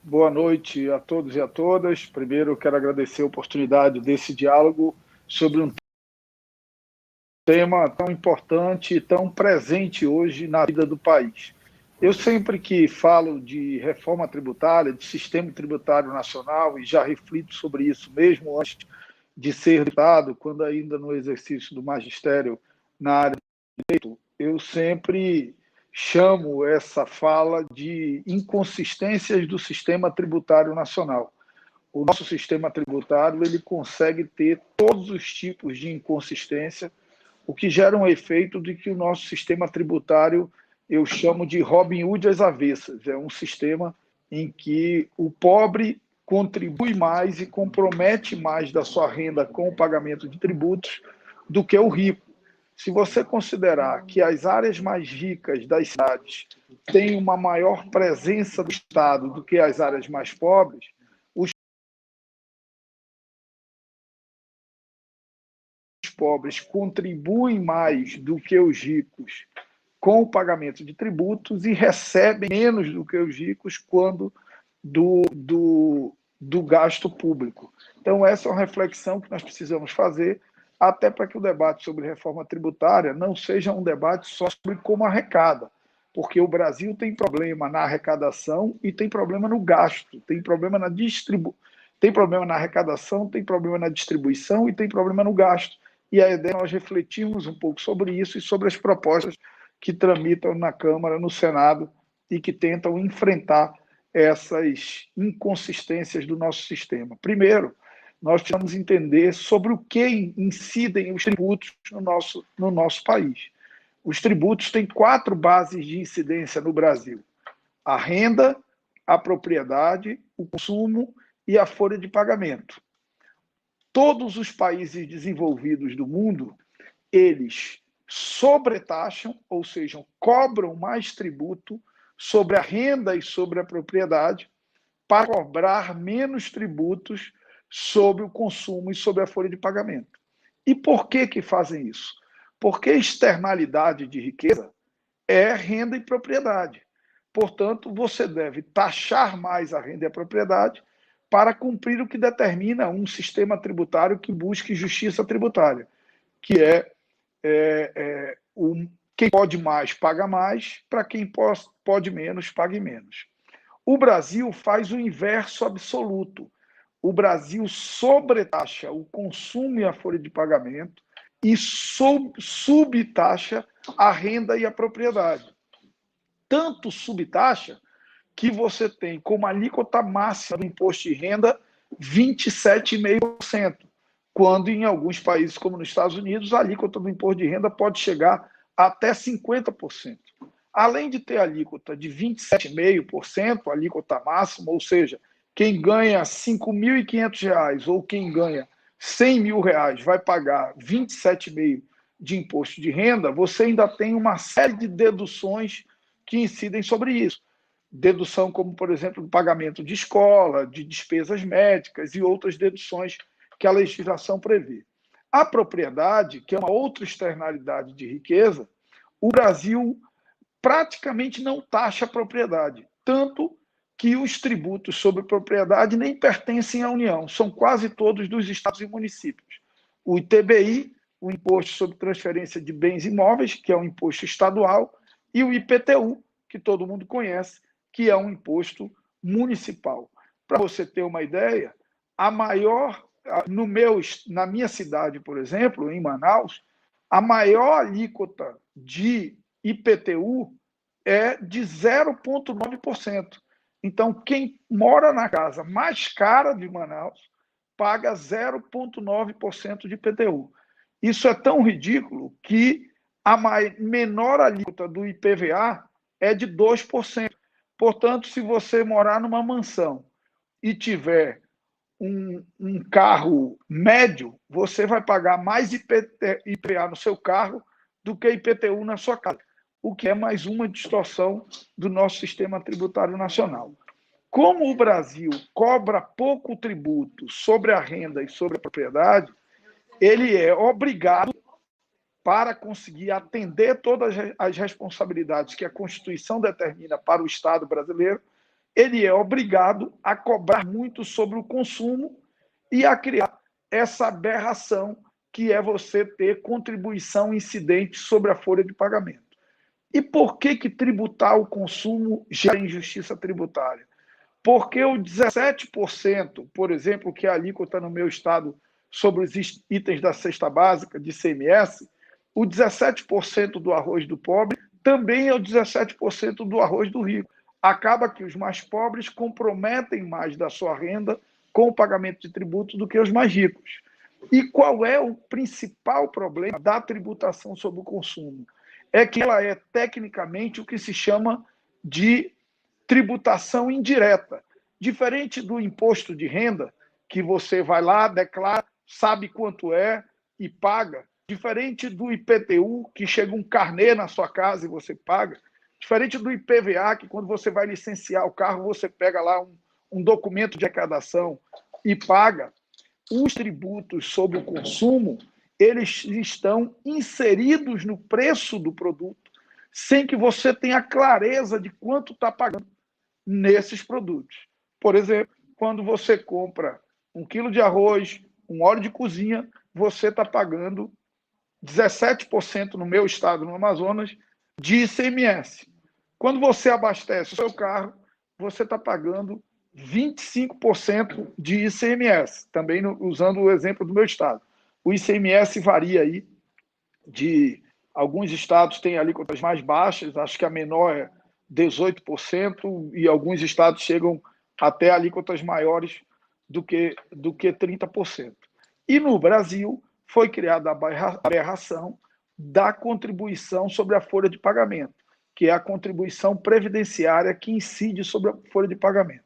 Boa noite a todos e a todas. Primeiro, eu quero agradecer a oportunidade desse diálogo sobre um tema tão importante e tão presente hoje na vida do país. Eu sempre que falo de reforma tributária, de sistema tributário nacional, e já reflito sobre isso mesmo antes de ser deputado, quando ainda no exercício do magistério na área de direito, eu sempre chamo essa fala de inconsistências do sistema tributário nacional. O nosso sistema tributário ele consegue ter todos os tipos de inconsistência, o que gera um efeito de que o nosso sistema tributário eu chamo de Robin Hood às avessas. É um sistema em que o pobre contribui mais e compromete mais da sua renda com o pagamento de tributos do que o rico. Se você considerar que as áreas mais ricas das cidades têm uma maior presença do Estado do que as áreas mais pobres, os pobres contribuem mais do que os ricos com o pagamento de tributos e recebem menos do que os ricos quando do gasto público. Então, essa é uma reflexão que nós precisamos fazer, até para que o debate sobre reforma tributária não seja um debate só sobre como arrecada, porque o Brasil tem problema na arrecadação e tem problema no gasto, tem problema na tem problema na arrecadação, tem problema na distribuição e tem problema no gasto. E a ideia é nós refletirmos um pouco sobre isso e sobre as propostas que tramitam na Câmara, no Senado e que tentam enfrentar essas inconsistências do nosso sistema. Primeiro, nós precisamos entender sobre o que incidem os tributos no nosso país. Os tributos têm 4 bases de incidência no Brasil: a renda, a propriedade, o consumo e a folha de pagamento. Todos os países desenvolvidos do mundo, eles sobretaxam, ou seja, cobram mais tributo sobre a renda e sobre a propriedade, para cobrar menos tributos sobre o consumo e sobre a folha de pagamento. E por que fazem isso? Porque externalidade de riqueza é renda e propriedade. Portanto, você deve taxar mais a renda e a propriedade para cumprir o que determina um sistema tributário que busque justiça tributária, que quem pode mais paga mais, para quem pode menos pague menos. O Brasil faz o inverso absoluto. O Brasil sobretaxa o consumo e a folha de pagamento e subtaxa a renda e a propriedade. Tanto subtaxa que você tem como alíquota máxima do imposto de renda 27,5%, quando em alguns países, como nos Estados Unidos, a alíquota do imposto de renda pode chegar até 50%. Além de ter a alíquota de 27,5%, alíquota máxima, ou seja, quem ganha R$ 5.500 ou quem ganha R$ 100 mil vai pagar 27,5% de imposto de renda, você ainda tem uma série de deduções que incidem sobre isso. Dedução como, por exemplo, o pagamento de escola, de despesas médicas e outras deduções que a legislação prevê. A propriedade, que é uma outra externalidade de riqueza, o Brasil praticamente não taxa a propriedade, tanto que os tributos sobre propriedade nem pertencem à União, são quase todos dos estados e municípios. O ITBI, o Imposto sobre Transferência de Bens Imóveis, que é um imposto estadual, e o IPTU, que todo mundo conhece, que é um imposto municipal. Para você ter uma ideia, a maior, na minha cidade, por exemplo, em Manaus, a maior alíquota de IPTU é de 0,9%. Então, quem mora na casa mais cara de Manaus paga 0,9% de IPTU. Isso é tão ridículo que a menor alíquota do IPVA é de 2%. Portanto, se você morar numa mansão e tiver um carro médio, você vai pagar mais IPVA no seu carro do que IPTU na sua casa, o que é mais uma distorção do nosso sistema tributário nacional. Como o Brasil cobra pouco tributo sobre a renda e sobre a propriedade, ele é obrigado, para conseguir atender todas as responsabilidades que a Constituição determina para o Estado brasileiro, ele é obrigado a cobrar muito sobre o consumo e a criar essa aberração que é você ter contribuição incidente sobre a folha de pagamento. E por que tributar o consumo gera injustiça tributária? Porque o 17%, por exemplo, que é a alíquota no meu estado sobre os itens da cesta básica de ICMS, o 17% do arroz do pobre também é o 17% do arroz do rico. Acaba que os mais pobres comprometem mais da sua renda com o pagamento de tributos do que os mais ricos. E qual é o principal problema da tributação sobre o consumo? É que ela é tecnicamente o que se chama de tributação indireta. Diferente do imposto de renda, que você vai lá, declara, sabe quanto é e paga. Diferente do IPTU, que chega um carnê na sua casa e você paga. Diferente do IPVA, que quando você vai licenciar o carro, você pega lá um documento de arrecadação e paga. Os tributos sobre o consumo, eles estão inseridos no preço do produto, sem que você tenha clareza de quanto está pagando nesses produtos. Por exemplo, quando você compra 1 quilo de arroz, um óleo de cozinha, você está pagando 17% no meu estado, no Amazonas, de ICMS. Quando você abastece o seu carro, você está pagando 25% de ICMS, também usando o exemplo do meu estado. O ICMS varia aí de alguns estados têm alíquotas mais baixas, acho que a menor é 18%, e alguns estados chegam até alíquotas maiores do que 30%. E no Brasil foi criada a aberração da contribuição sobre a folha de pagamento, que é a contribuição previdenciária que incide sobre a folha de pagamento.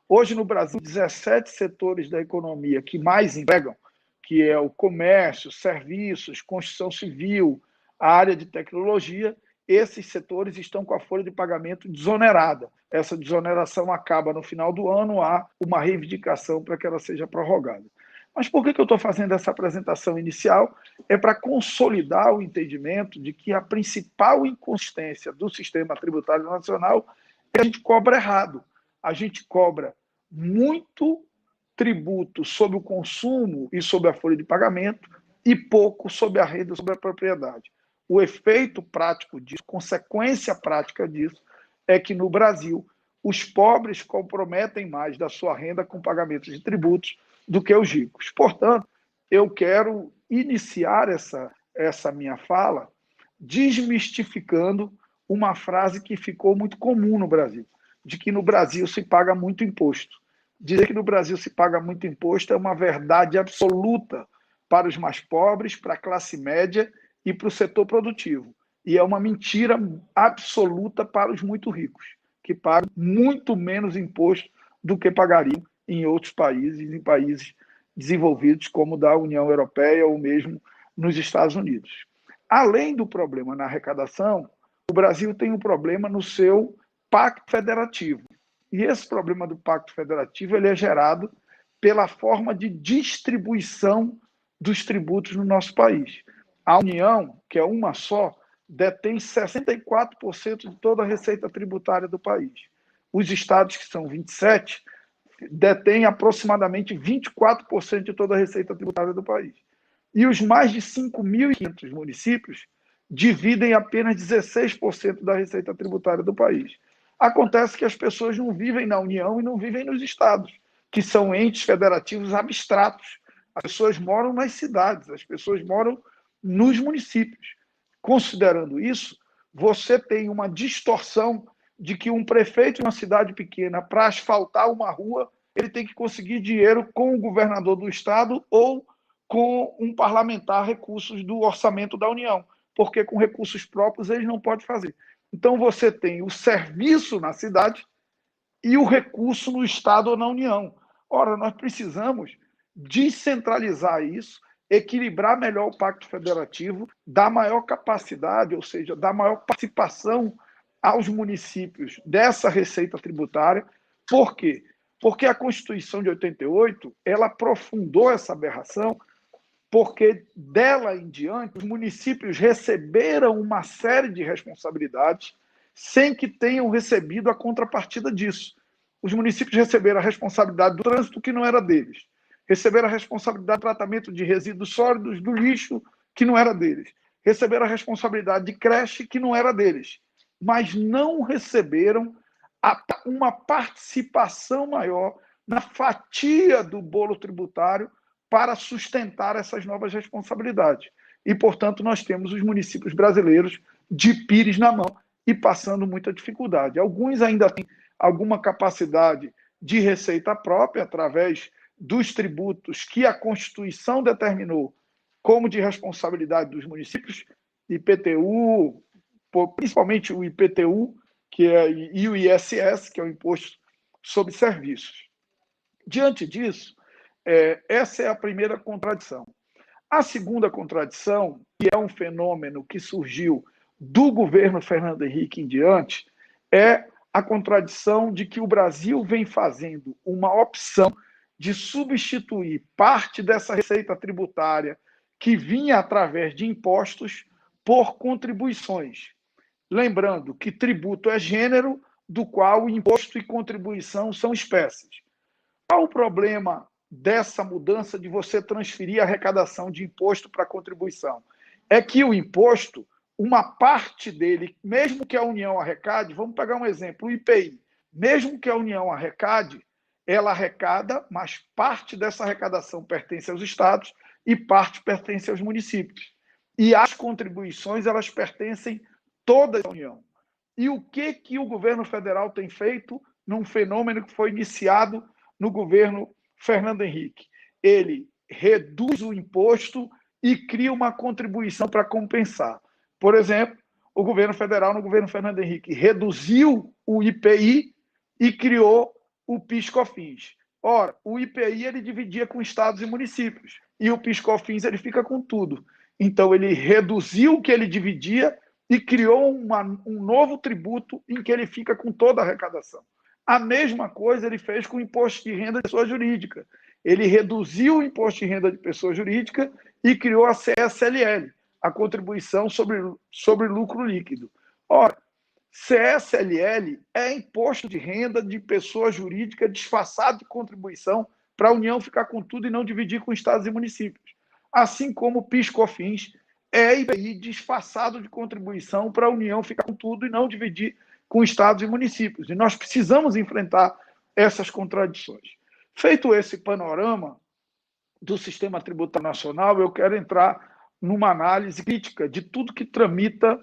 Hoje, no Brasil, 17 setores da economia que mais empregam, que é o comércio, serviços, construção civil, a área de tecnologia, esses setores estão com a folha de pagamento desonerada. Essa desoneração acaba no final do ano, há uma reivindicação para que ela seja prorrogada. Mas por que eu estou fazendo essa apresentação inicial? É para consolidar o entendimento de que a principal inconsistência do sistema tributário nacional é que a gente cobra errado. A gente cobra muito tributo sobre o consumo e sobre a folha de pagamento e pouco sobre a renda e sobre a propriedade. O efeito prático disso, consequência prática disso, é que no Brasil os pobres comprometem mais da sua renda com pagamentos de tributos do que os ricos. Portanto, eu quero iniciar essa minha fala desmistificando uma frase que ficou muito comum no Brasil, de que no Brasil se paga muito imposto. Dizer que no Brasil se paga muito imposto é uma verdade absoluta para os mais pobres, para a classe média e para o setor produtivo. E é uma mentira absoluta para os muito ricos, que pagam muito menos imposto do que pagariam em outros países, em países desenvolvidos como da União Europeia ou mesmo nos Estados Unidos. Além do problema na arrecadação, o Brasil tem um problema no seu pacto federativo. E esse problema do pacto federativo ele é gerado pela forma de distribuição dos tributos no nosso país. A União, que é uma só, detém 64% de toda a receita tributária do país. Os estados, que são 27, detêm aproximadamente 24% de toda a receita tributária do país. E os mais de 5.500 municípios dividem apenas 16% da receita tributária do país. Acontece que as pessoas não vivem na União e não vivem nos estados, que são entes federativos abstratos. As pessoas moram nas cidades, as pessoas moram nos municípios. Considerando isso, você tem uma distorção de que um prefeito de uma cidade pequena, para asfaltar uma rua, ele tem que conseguir dinheiro com o governador do estado ou com um parlamentar recursos do orçamento da União, porque com recursos próprios eles não podem fazer. Então você tem o serviço na cidade e o recurso no estado ou na União. Ora, nós precisamos descentralizar isso, equilibrar melhor o pacto federativo, dar maior capacidade, ou seja, dar maior participação aos municípios dessa receita tributária. Por quê? Porque a Constituição de 88 ela aprofundou essa aberração, porque dela em diante os municípios receberam uma série de responsabilidades sem que tenham recebido a contrapartida disso. Os municípios receberam a responsabilidade do trânsito, que não era deles. Receberam a responsabilidade do tratamento de resíduos sólidos, do lixo, que não era deles. Receberam a responsabilidade de creche, que não era deles. Mas não receberam uma participação maior na fatia do bolo tributário para sustentar essas novas responsabilidades. E, portanto, nós temos os municípios brasileiros de pires na mão e passando muita dificuldade. Alguns ainda têm alguma capacidade de receita própria através dos tributos que a Constituição determinou como de responsabilidade dos municípios, IPTU, principalmente o IPTU, e o ISS, que é o Imposto sobre Serviços. Diante disso, essa é a primeira contradição. A segunda contradição, que é um fenômeno que surgiu do governo Fernando Henrique em diante, é a contradição de que o Brasil vem fazendo uma opção de substituir parte dessa receita tributária que vinha através de impostos por contribuições. Lembrando que tributo é gênero, do qual imposto e contribuição são espécies. Qual o problema dessa mudança de você transferir a arrecadação de imposto para contribuição? É que o imposto, uma parte dele, mesmo que a União arrecade, vamos pegar um exemplo, o IPI, mesmo que a União arrecade, ela arrecada, mas parte dessa arrecadação pertence aos estados e parte pertence aos municípios. E as contribuições, elas pertencem todas à União. E o que o governo federal tem feito num fenômeno que foi iniciado no governo Fernando Henrique? Ele reduz o imposto e cria uma contribuição para compensar. Por exemplo, o governo federal, no governo Fernando Henrique, reduziu o IPI e criou o PIS/COFINS. Ora, o IPI ele dividia com estados e municípios, e o PIS/COFINS ele fica com tudo. Então, ele reduziu o que ele dividia e criou um novo tributo em que ele fica com toda a arrecadação. A mesma coisa ele fez com o imposto de renda de pessoa jurídica. Ele reduziu o imposto de renda de pessoa jurídica e criou a CSLL, a contribuição sobre lucro líquido. Ora, CSLL é imposto de renda de pessoa jurídica disfarçado de contribuição para a União ficar com tudo e não dividir com estados e municípios. Assim como o PIS/COFINS é IPI disfarçado de contribuição para a União ficar com tudo e não dividir com estados e municípios. E nós precisamos enfrentar essas contradições. Feito esse panorama do sistema tributário nacional, eu quero entrar numa análise crítica de tudo que tramita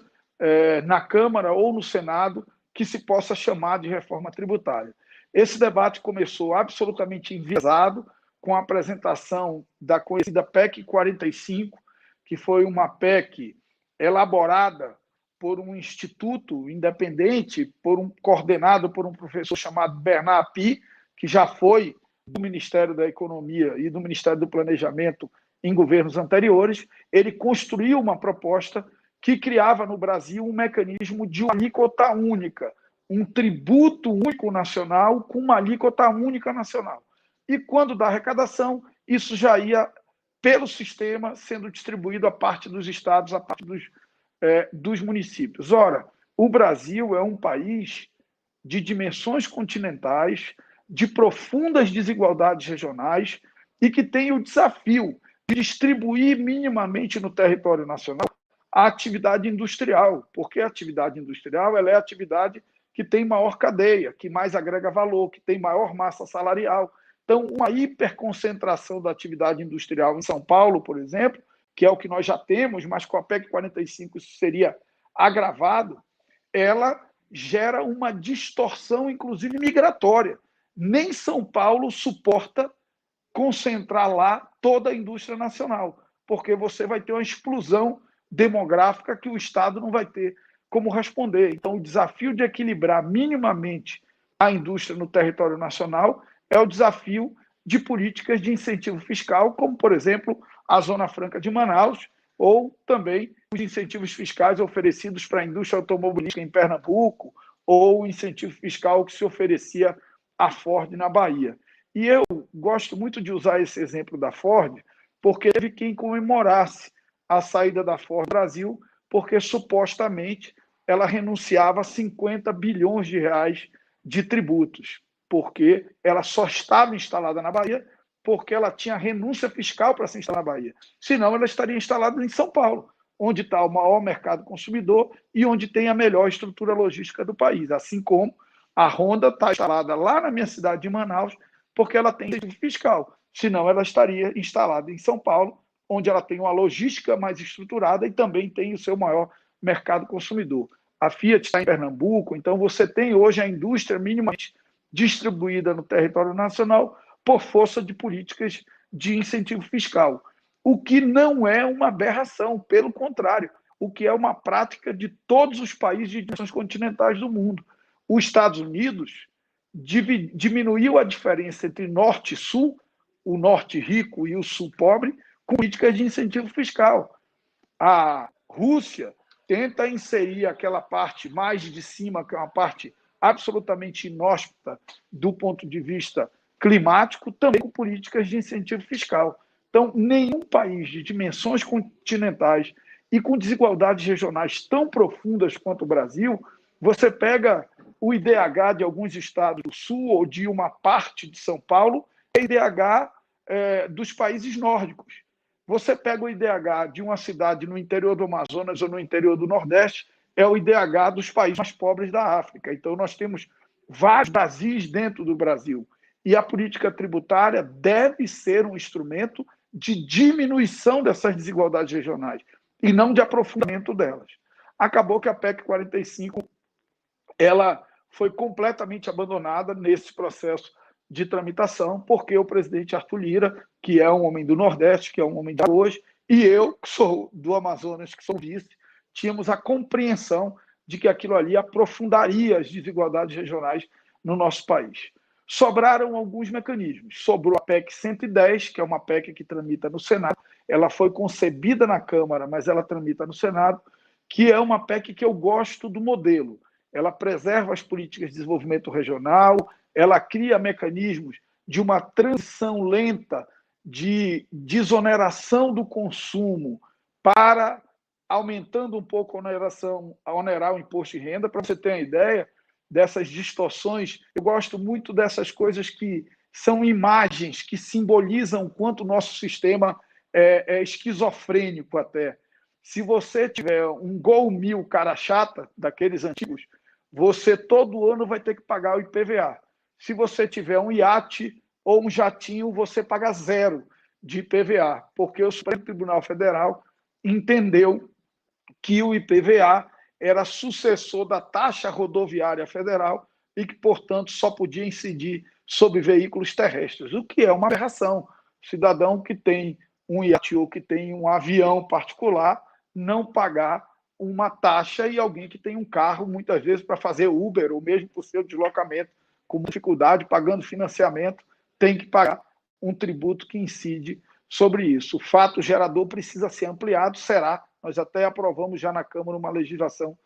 na Câmara ou no Senado que se possa chamar de reforma tributária. Esse debate começou absolutamente enviesado com a apresentação da conhecida PEC 45, que foi uma PEC elaborada por um instituto independente, coordenado por um professor chamado Bernard Api, que já foi do Ministério da Economia e do Ministério do Planejamento em governos anteriores. Ele construiu uma proposta que criava no Brasil um mecanismo de alíquota única, um tributo único nacional com uma alíquota única nacional. E quando da arrecadação, isso já ia pelo sistema sendo distribuído a parte dos estados, a parte dos municípios. Ora, o Brasil é um país de dimensões continentais, de profundas desigualdades regionais e que tem o desafio de distribuir minimamente no território nacional a atividade industrial, porque a atividade industrial ela é a atividade que tem maior cadeia, que mais agrega valor, que tem maior massa salarial. Então, uma hiperconcentração da atividade industrial em São Paulo, por exemplo, que é o que nós já temos, mas com a PEC 45 isso seria agravado, ela gera uma distorção, inclusive migratória. Nem São Paulo suporta concentrar lá toda a indústria nacional, porque você vai ter uma explosão demográfica que o Estado não vai ter como responder. Então, o desafio de equilibrar minimamente a indústria no território nacional é o desafio de políticas de incentivo fiscal, como, por exemplo, a Zona Franca de Manaus, ou também os incentivos fiscais oferecidos para a indústria automobilística em Pernambuco, ou o incentivo fiscal que se oferecia à Ford na Bahia. E eu gosto muito de usar esse exemplo da Ford, porque teve quem comemorasse a saída da Ford do Brasil, porque supostamente ela renunciava a 50 bilhões de reais de tributos. porque ela só estava instalada na Bahia porque ela tinha renúncia fiscal para se instalar na Bahia. Senão, ela estaria instalada em São Paulo, onde está o maior mercado consumidor e onde tem a melhor estrutura logística do país. Assim como a Honda está instalada lá na minha cidade de Manaus, porque ela tem incentivo fiscal. Senão, ela estaria instalada em São Paulo, onde ela tem uma logística mais estruturada e também tem o seu maior mercado consumidor. A Fiat está em Pernambuco, então você tem hoje a indústria minimamente distribuída no território nacional por força de políticas de incentivo fiscal, o que não é uma aberração, pelo contrário, o que é uma prática de todos os países de dimensões continentais do mundo. Os Estados Unidos diminuiu a diferença entre norte e sul, o norte rico e o sul pobre, com políticas de incentivo fiscal. A Rússia tenta inserir aquela parte mais de cima, que é uma parte absolutamente inóspita do ponto de vista climático, também com políticas de incentivo fiscal. Então, nenhum país de dimensões continentais e com desigualdades regionais tão profundas quanto o Brasil, você pega o IDH de alguns estados do Sul ou de uma parte de São Paulo, é IDH dos países nórdicos. Você pega o IDH de uma cidade no interior do Amazonas ou no interior do Nordeste, é o IDH dos países mais pobres da África. Então, nós temos vários Brasis dentro do Brasil. E a política tributária deve ser um instrumento de diminuição dessas desigualdades regionais e não de aprofundamento delas. Acabou que a PEC 45 ela foi completamente abandonada nesse processo de tramitação, porque o presidente Arthur Lira, que é um homem do Nordeste, que é um homem de hoje, e eu, que sou do Amazonas, que sou vice, tínhamos a compreensão de que aquilo ali aprofundaria as desigualdades regionais no nosso país. Sobraram alguns mecanismos. Sobrou a PEC 110, que é uma PEC que tramita no Senado. Ela foi concebida na Câmara, mas ela tramita no Senado, que é uma PEC que eu gosto do modelo. Ela preserva as políticas de desenvolvimento regional, ela cria mecanismos de uma transição lenta de desoneração do consumo para aumentando um pouco a onerar o imposto de renda. Para você ter uma ideia dessas distorções, eu gosto muito dessas coisas que são imagens que simbolizam o quanto o nosso sistema é esquizofrênico até. Se você tiver um Gol 1000 cara chata, daqueles antigos, você todo ano vai ter que pagar o IPVA. Se você tiver um iate ou um jatinho, você paga 0 de IPVA, porque o Supremo Tribunal Federal entendeu que o IPVA era sucessor da taxa rodoviária federal e que, portanto, só podia incidir sobre veículos terrestres, o que é uma aberração. O cidadão que tem um iate ou que tem um avião particular não pagar uma taxa e alguém que tem um carro, muitas vezes, para fazer Uber ou mesmo por seu deslocamento com dificuldade, pagando financiamento, tem que pagar um tributo que incide sobre isso. O fato gerador precisa ser ampliado, será. Nós até aprovamos já na Câmara uma legislação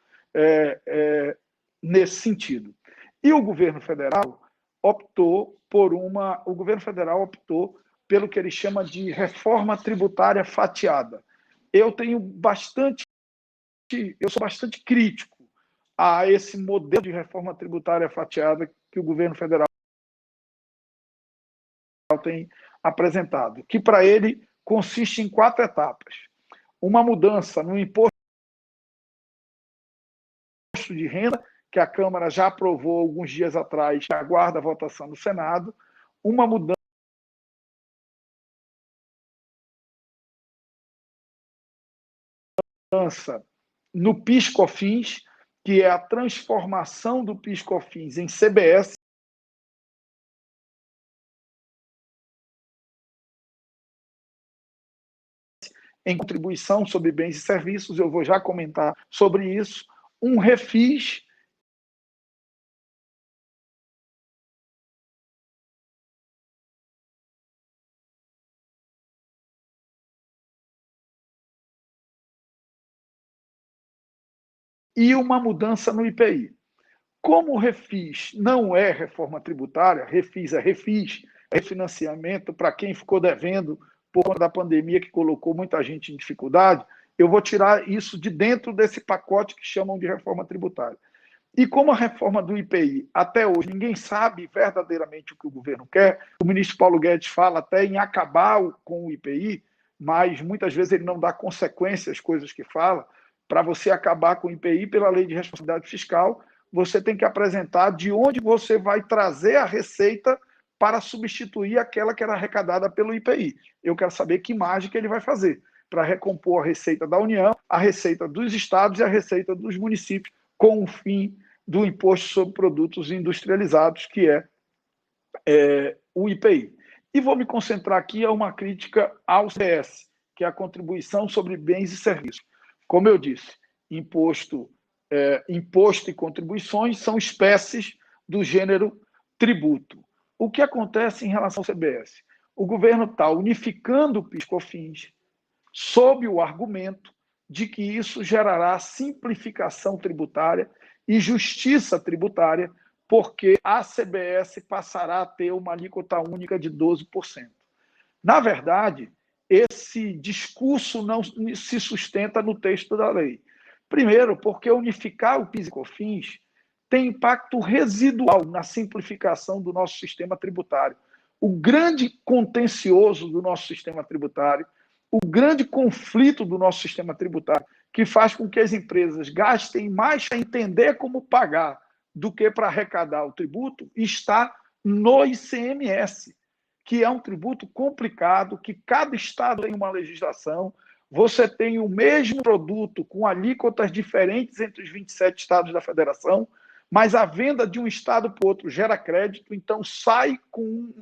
nesse sentido. E o governo federal optou pelo que ele chama de reforma tributária fatiada. Eu sou bastante crítico a esse modelo de reforma tributária fatiada que o governo federal tem apresentado, que para ele consiste em 4 etapas. Uma mudança no imposto de renda, que a Câmara já aprovou alguns dias atrás, que aguarda a votação no Senado. Uma mudança no PIS/COFINS, que é a transformação do PIS/COFINS em CBS, em contribuição sobre bens e serviços. Eu vou já comentar sobre isso. Um refis e uma mudança no IPI. Como o refis não é reforma tributária, refis é refinanciamento para quem ficou devendo por conta da pandemia que colocou muita gente em dificuldade, eu vou tirar isso de dentro desse pacote que chamam de reforma tributária. E como a reforma do IPI, até hoje, ninguém sabe verdadeiramente o que o governo quer, o ministro Paulo Guedes fala até em acabar com o IPI, mas muitas vezes ele não dá consequência às coisas que fala. Para você acabar com o IPI, pela lei de responsabilidade fiscal, você tem que apresentar de onde você vai trazer a receita para substituir aquela que era arrecadada pelo IPI. Eu quero saber que mágica ele vai fazer para recompor a receita da União, a receita dos estados e a receita dos municípios, com o fim do imposto sobre produtos industrializados, que é o IPI. E vou me concentrar aqui a uma crítica ao CBS, que é a contribuição sobre bens e serviços. Como eu disse, imposto e contribuições são espécies do gênero tributo. O que acontece em relação ao CBS? O governo está unificando o PIS/COFINS sob o argumento de que isso gerará simplificação tributária e justiça tributária, porque a CBS passará a ter uma alíquota única de 12%. Na verdade, esse discurso não se sustenta no texto da lei. Primeiro, porque unificar o PIS e COFINS tem impacto residual na simplificação do nosso sistema tributário. O grande contencioso do nosso sistema tributário, o grande conflito do nosso sistema tributário, que faz com que as empresas gastem mais para entender como pagar do que para arrecadar o tributo, está no ICMS, que é um tributo complicado, que cada estado tem uma legislação. Você tem o mesmo produto com alíquotas diferentes entre os 27 estados da federação, mas a venda de um estado para o outro gera crédito, então sai com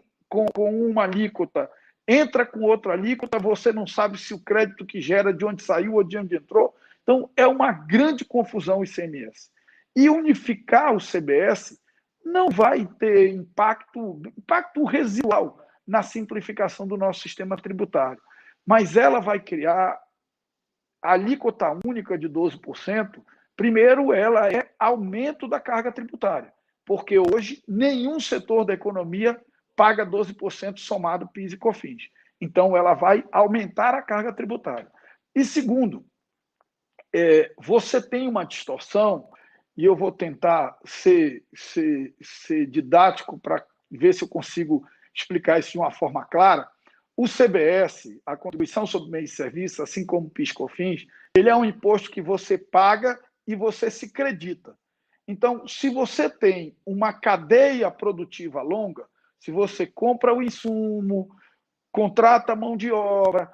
uma alíquota, entra com outra alíquota, você não sabe se o crédito que gera de onde saiu ou de onde entrou. Então, é uma grande confusão o ICMS. E unificar o CBS não vai ter impacto residual na simplificação do nosso sistema tributário, mas ela vai criar a alíquota única de 12%. Primeiro, ela é aumento da carga tributária, porque hoje nenhum setor da economia paga 12% somado PIS e COFINS. Então, ela vai aumentar a carga tributária. E segundo, você tem uma distorção, e eu vou tentar ser didático para ver se eu consigo explicar isso de uma forma clara. O CBS, a contribuição sobre bens e serviços, assim como o PIS/COFINS, ele é um imposto que você paga e você se credita. Então, se você tem uma cadeia produtiva longa, se você compra o insumo, contrata mão de obra,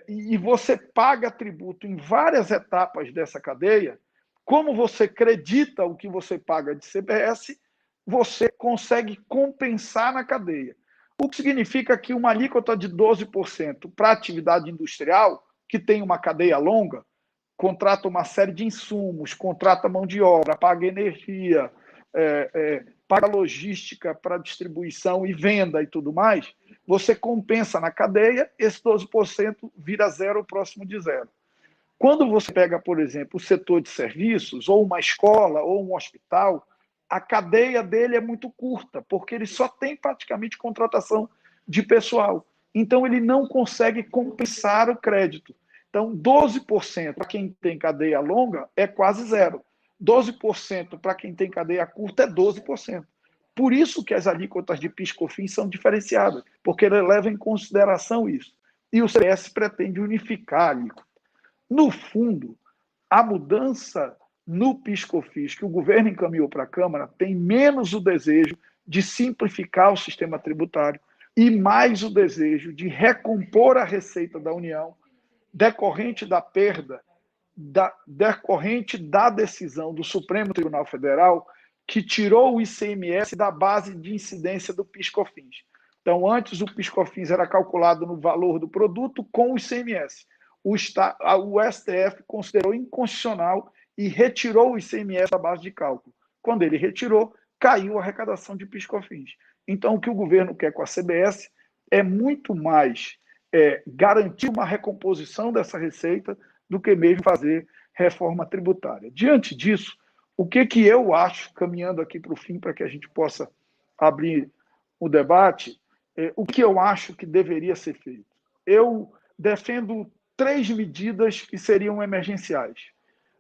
e você paga tributo em várias etapas dessa cadeia, como você acredita o que você paga de CBS, você consegue compensar na cadeia. O que significa que uma alíquota de 12% para atividade industrial, que tem uma cadeia longa, contrata uma série de insumos, contrata mão de obra, paga energia, paga logística para distribuição e venda e tudo mais, você compensa na cadeia, esse 12% vira zero, próximo de zero. Quando você pega, por exemplo, o setor de serviços, ou uma escola, ou um hospital, a cadeia dele é muito curta, porque ele só tem praticamente contratação de pessoal. Então, ele não consegue compensar o crédito. Então, 12% para quem tem cadeia longa é quase zero. 12% para quem tem cadeia curta é 12%. Por isso que as alíquotas de PIS/COFINS são diferenciadas, porque ele leva em consideração isso. E o CBS pretende unificar a alíquota. No fundo, a mudança no PIS/COFINS que o governo encaminhou para a Câmara tem menos o desejo de simplificar o sistema tributário e mais o desejo de recompor a receita da União decorrente da perda, decorrente da decisão do Supremo Tribunal Federal que tirou o ICMS da base de incidência do PIS/COFINS. Então, antes o PIS/COFINS era calculado no valor do produto com o ICMS. O STF considerou inconstitucional e retirou o ICMS da base de cálculo. Quando ele retirou, caiu a arrecadação de PIS/COFINS. Então, o que o governo quer com a CBS é muito mais garantir uma recomposição dessa receita do que mesmo fazer reforma tributária. Diante disso, o que eu acho, caminhando aqui para o fim, para que a gente possa abrir o debate, o que eu acho que deveria ser feito? Eu defendo 3 medidas que seriam emergenciais.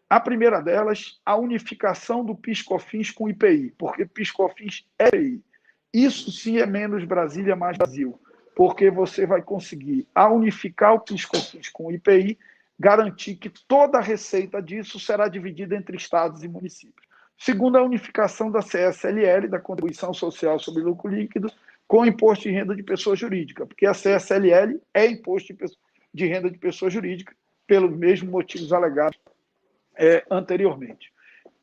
A primeira delas, a unificação do PIS/COFINS com o IPI, porque PIS/COFINS é IPI. Isso sim é menos Brasília, mais Brasil, porque você vai conseguir, ao unificar o PIS/COFINS com o IPI, garantir que toda a receita disso será dividida entre estados e municípios. Segundo, a unificação da CSLL, da Contribuição Social sobre Lucro Líquido, com o imposto de renda de pessoa jurídica, porque a CSLL é imposto de renda de pessoa jurídica, pelos mesmos motivos alegados anteriormente.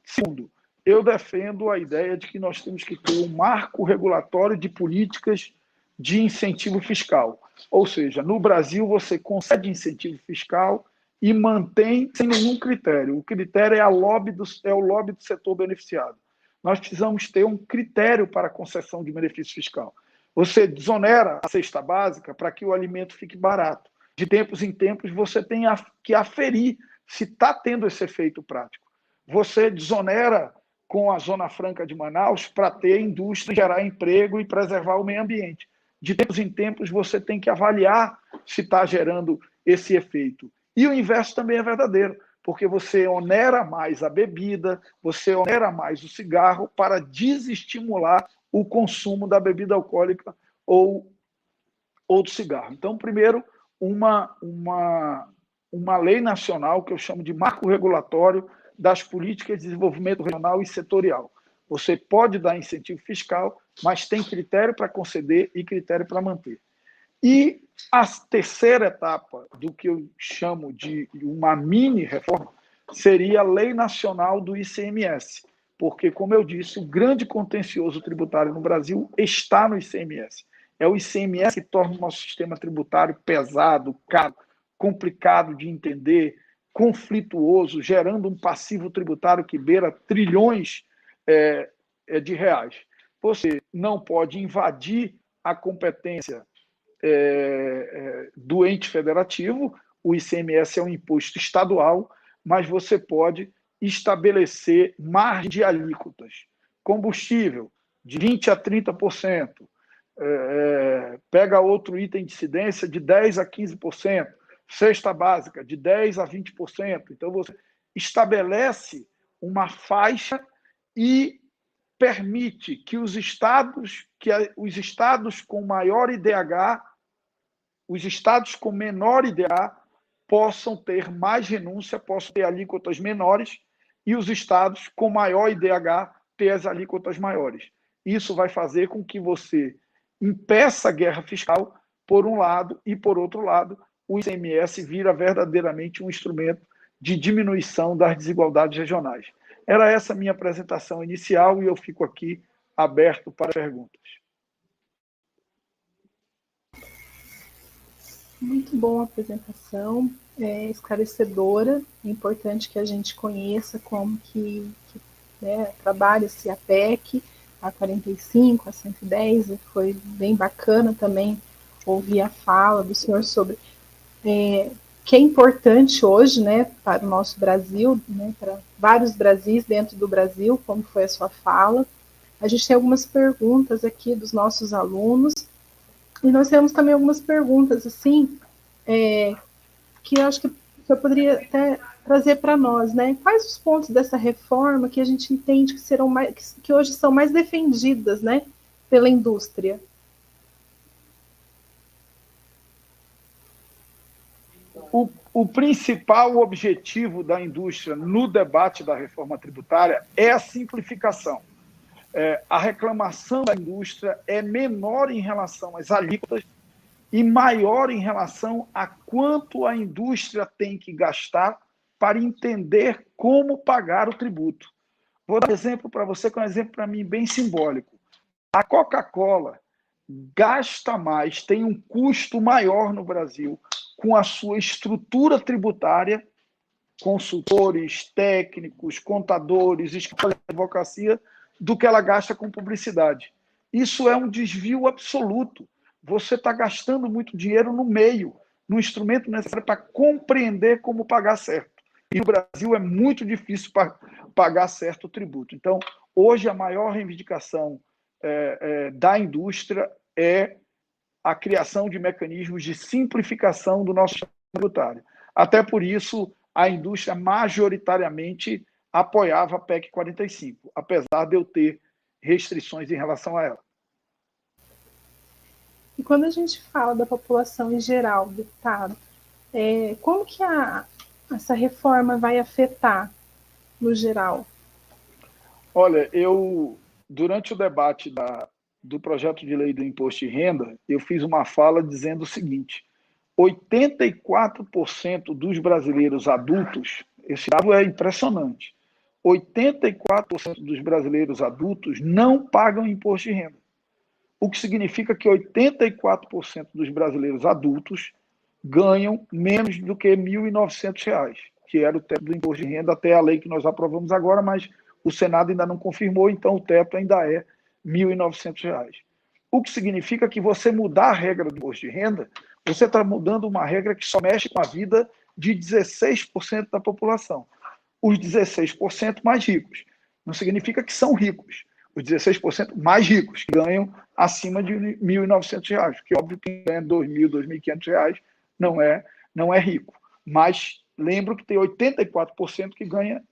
Segundo, eu defendo a ideia de que nós temos que ter um marco regulatório de políticas de incentivo fiscal. Ou seja, no Brasil você concede incentivo fiscal e mantém sem nenhum critério. O critério é o lobby do setor beneficiado. Nós precisamos ter um critério para a concessão de benefício fiscal. Você desonera a cesta básica para que o alimento fique barato. De tempos em tempos, você tem que aferir se está tendo esse efeito prático. Você desonera com a Zona Franca de Manaus para ter indústria, gerar emprego e preservar o meio ambiente. De tempos em tempos, você tem que avaliar se está gerando esse efeito. E o inverso também é verdadeiro, porque você onera mais a bebida, você onera mais o cigarro para desestimular o consumo da bebida alcoólica ou do cigarro. Então, primeiro, uma lei nacional, que eu chamo de marco regulatório das políticas de desenvolvimento regional e setorial. Você pode dar incentivo fiscal, mas tem critério para conceder e critério para manter. E a terceira etapa do que eu chamo de uma mini-reforma seria a Lei Nacional do ICMS, porque, como eu disse, o grande contencioso tributário no Brasil está no ICMS. É o ICMS que torna o nosso sistema tributário pesado, caro, complicado de entender, conflituoso, gerando um passivo tributário que beira trilhões de reais. Você não pode invadir a competência do ente federativo, o ICMS é um imposto estadual, mas você pode estabelecer margem de alíquotas. Combustível, de 20% a 30%. Pega outro item de incidência de 10% a 15%. Cesta básica, de 10% a 20%. Então, você estabelece uma faixa e permite que os estados com maior IDH, os estados com menor IDH, possam ter mais renúncia, possam ter alíquotas menores, e os estados com maior IDH ter as alíquotas maiores. Isso vai fazer com que você impeça a guerra fiscal, por um lado, e, por outro lado, o ICMS vira verdadeiramente um instrumento de diminuição das desigualdades regionais. Era essa a minha apresentação inicial e eu fico aqui aberto para perguntas. Muito boa a apresentação, esclarecedora. É importante que a gente conheça como que trabalha-se a PEC, a 45, a 110, e foi bem bacana também ouvir a fala do senhor sobre que é importante hoje, né, para o nosso Brasil, né, para vários Brasis dentro do Brasil, como foi a sua fala. A gente tem algumas perguntas aqui dos nossos alunos, e nós temos também algumas perguntas, assim, que eu acho que eu poderia até trazer para nós, né? Quais os pontos dessa reforma que a gente entende que serão mais, que hoje são mais defendidas, né, pela indústria? O principal objetivo da indústria no debate da reforma tributária é a simplificação. A reclamação da indústria é menor em relação às alíquotas e maior em relação a quanto a indústria tem que gastar para entender como pagar o tributo. Vou dar um exemplo para você, que é um exemplo para mim bem simbólico. A Coca-Cola gasta mais, tem um custo maior no Brasil com a sua estrutura tributária, consultores, técnicos, contadores, escritórios de advocacia, do que ela gasta com publicidade. Isso é um desvio absoluto. Você está gastando muito dinheiro no meio, no instrumento necessário para compreender como pagar certo. E no Brasil é muito difícil pagar certo o tributo. Então, hoje a maior reivindicação da indústria é a criação de mecanismos de simplificação do nosso sistema tributário. Até por isso, a indústria majoritariamente apoiava a PEC 45, apesar de eu ter restrições em relação a ela. E quando a gente fala da população em geral, deputado, como que essa reforma vai afetar no geral? Olha, durante o debate do projeto de lei do imposto de renda, eu fiz uma fala dizendo o seguinte: 84% dos brasileiros adultos, esse dado é impressionante, 84% dos brasileiros adultos não pagam imposto de renda. O que significa que 84% dos brasileiros adultos ganham menos do que R$ 1.900, que era o teto do imposto de renda até a lei que nós aprovamos agora, mas o Senado ainda não confirmou, então o teto ainda é R$ 1.900. O que significa que você mudar a regra do imposto de renda, você está mudando uma regra que só mexe com a vida de 16% da população. Os 16% mais ricos. Não significa que são ricos. Os 16% mais ricos, que ganham acima de R$ 1.900, que óbvio que ganha R$ 2.000, R$ 2.500 não é rico. Mas lembro que tem 84%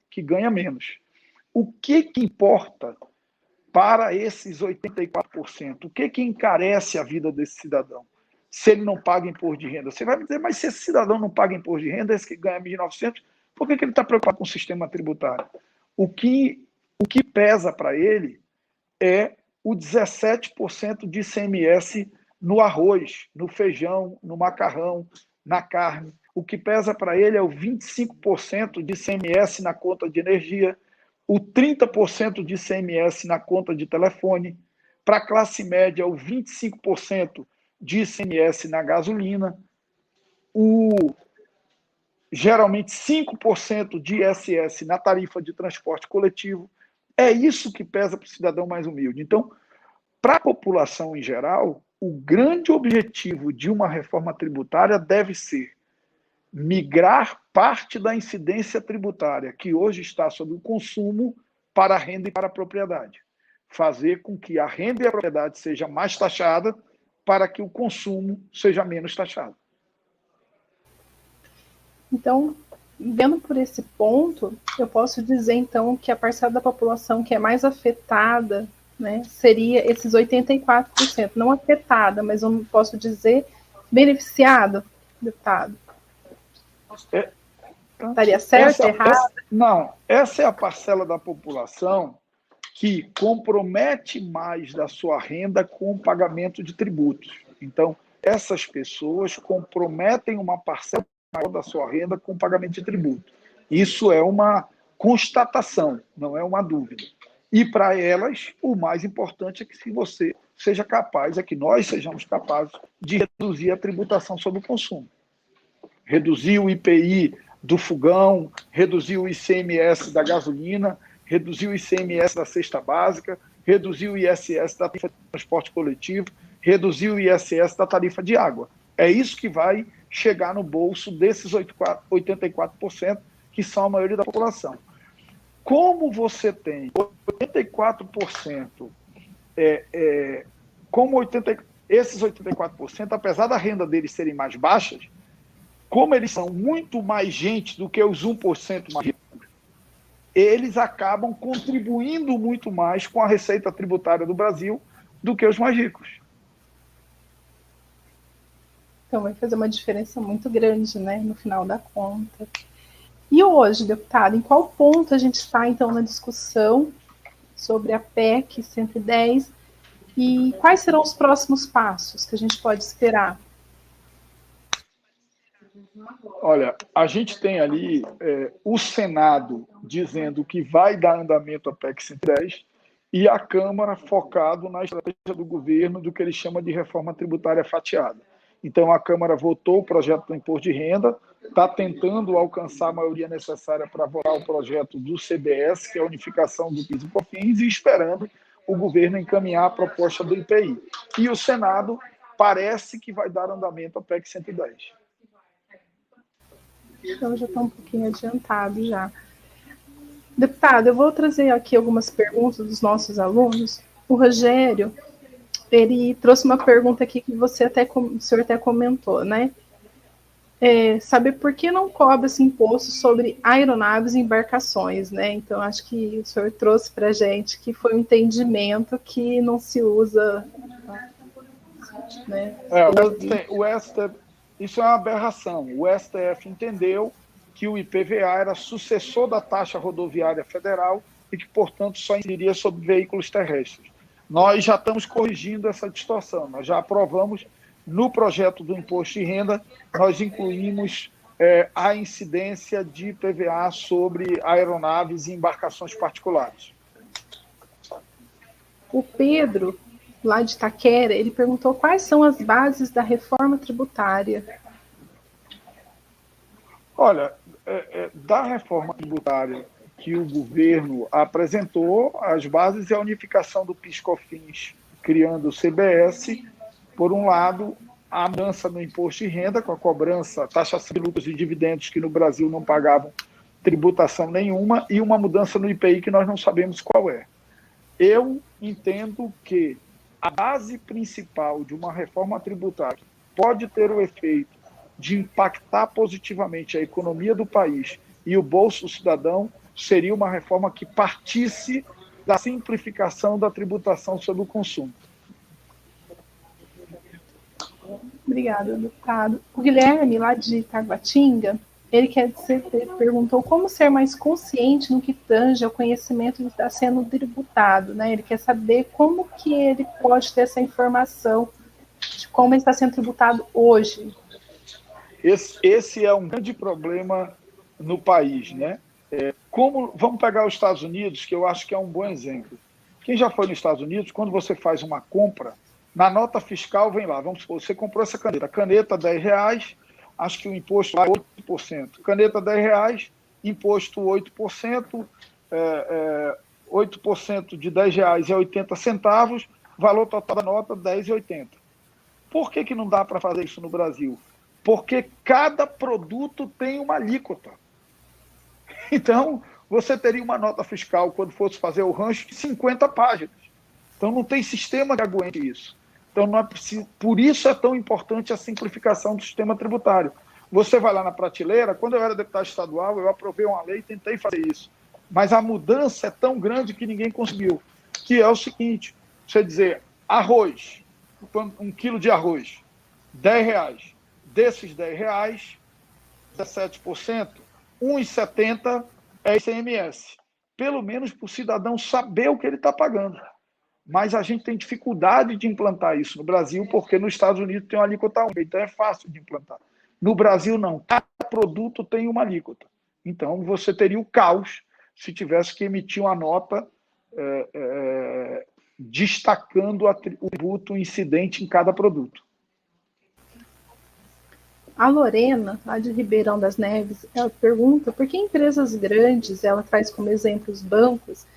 que ganha menos. O que importa para esses 84%? O que encarece a vida desse cidadão? Se ele não paga imposto de renda. Você vai me dizer, mas se esse cidadão não paga imposto de renda, esse que ganha 1.900, por que ele está preocupado com o sistema tributário? O que pesa para ele é o 17% de ICMS no arroz, no feijão, no macarrão, na carne. O que pesa para ele é o 25% de ICMS na conta de energia, o 30% de ICMS na conta de telefone. Para a classe média, o 25% de ICMS na gasolina, geralmente 5% de ISS na tarifa de transporte coletivo. É isso que pesa para o cidadão mais humilde. Então, para a população em geral, o grande objetivo de uma reforma tributária deve ser migrar parte da incidência tributária, que hoje está sobre o consumo, para a renda e para a propriedade. Fazer com que a renda e a propriedade seja mais taxada para que o consumo seja menos taxado. Então, vendo por esse ponto, eu posso dizer, então, que a parcela da população que é mais afetada, né, seria esses 84%. Não afetada, mas eu posso dizer beneficiada, deputado. Estaria certo, errado? Não, essa é a parcela da população que compromete mais da sua renda com o pagamento de tributos. Então, essas pessoas comprometem uma parcela maior da sua renda com o pagamento de tributo. Isso é uma constatação, não é uma dúvida. E para elas, o mais importante é que você seja capaz, é que nós sejamos capazes de reduzir a tributação sobre o consumo. Reduzir o IPI do fogão, reduzir o ICMS da gasolina, reduzir o ICMS da cesta básica, reduzir o ISS da tarifa de transporte coletivo, reduzir o ISS da tarifa de água. É isso que vai chegar no bolso desses 84%, que são a maioria da população. Como você tem 84%, esses 84%, apesar da renda deles serem mais baixas, como eles são muito mais gente do que os 1% mais ricos, eles acabam contribuindo muito mais com a receita tributária do Brasil do que os mais ricos. Então vai fazer uma diferença muito grande, né, no final da conta. E hoje, deputado, em qual ponto a gente está, então, na discussão sobre a PEC 110 e quais serão os próximos passos que a gente pode esperar? Olha, a gente tem ali o Senado dizendo que vai dar andamento à PEC 110 e a Câmara focado na estratégia do governo do que ele chama de reforma tributária fatiada. Então, a Câmara votou o projeto do imposto de renda, está tentando alcançar a maioria necessária para votar o projeto do CBS, que é a unificação do PIS e COFINS, e esperando o governo encaminhar a proposta do IPI. E o Senado parece que vai dar andamento à PEC 110. Então, já está um pouquinho adiantado já. Deputado, eu vou trazer aqui algumas perguntas dos nossos alunos. O Rogério, ele trouxe uma pergunta aqui que o senhor até comentou, né? saber por que não cobra-se imposto sobre aeronaves e embarcações, né? Então, acho que o senhor trouxe para a gente que foi um entendimento que não se usa, né? O STF, isso é uma aberração. O STF entendeu que o IPVA era sucessor da taxa rodoviária federal e que, portanto, só incidiria sobre veículos terrestres. Nós já estamos corrigindo essa distorção. Nós já aprovamos no projeto do imposto de renda, nós incluímos a incidência de IPVA sobre aeronaves e embarcações particulares. O Pedro, lá de Itaquera, ele perguntou quais são as bases da reforma tributária. Olha, da reforma tributária que o governo apresentou, as bases é a unificação do PIS/COFINS, criando o CBS, por um lado, a mudança no imposto de renda, com a cobrança, taxação de lucros e dividendos, que no Brasil não pagavam tributação nenhuma, e uma mudança no IPI que nós não sabemos qual é. Eu entendo que a base principal de uma reforma tributária pode ter o efeito de impactar positivamente a economia do país e o bolso do cidadão, seria uma reforma que partisse da simplificação da tributação sobre o consumo. Obrigada, deputado. O Guilherme, lá de Itaguatinga, ele perguntou como ser mais consciente no que tange ao conhecimento que está sendo tributado, né? Ele quer saber como que ele pode ter essa informação de como ele está sendo tributado hoje. Esse é um grande problema no país, né? Vamos pegar os Estados Unidos, que eu acho que é um bom exemplo. Quem já foi nos Estados Unidos, quando você faz uma compra, na nota fiscal vem lá, vamos supor, você comprou essa caneta R$10, acho que o imposto lá é 8%. Caneta R$10, imposto 8%, 8% de R$10 é 80 centavos, valor total da nota R$10,80. Por que não dá para fazer isso no Brasil? Porque cada produto tem uma alíquota. Então, você teria uma nota fiscal, quando fosse fazer o rancho, de 50 páginas. Então, não tem sistema que aguente isso. Então, não é preciso, por isso é tão importante a simplificação do sistema tributário. Você vai lá na prateleira, quando eu era deputado estadual, eu aprovei uma lei e tentei fazer isso. Mas a mudança é tão grande que ninguém conseguiu. Que é o seguinte, você dizer, arroz, 1 quilo de arroz, R$10. Desses R$10, 17%, 1,70 é ICMS. Pelo menos para o cidadão saber o que ele está pagando. Mas a gente tem dificuldade de implantar isso no Brasil, porque nos Estados Unidos tem uma alíquota única, então é fácil de implantar. No Brasil, não. Cada produto tem uma alíquota. Então, você teria o caos se tivesse que emitir uma nota destacando o tributo incidente em cada produto. A Lorena, lá de Ribeirão das Neves, ela pergunta por que empresas grandes, ela traz como exemplo os bancos,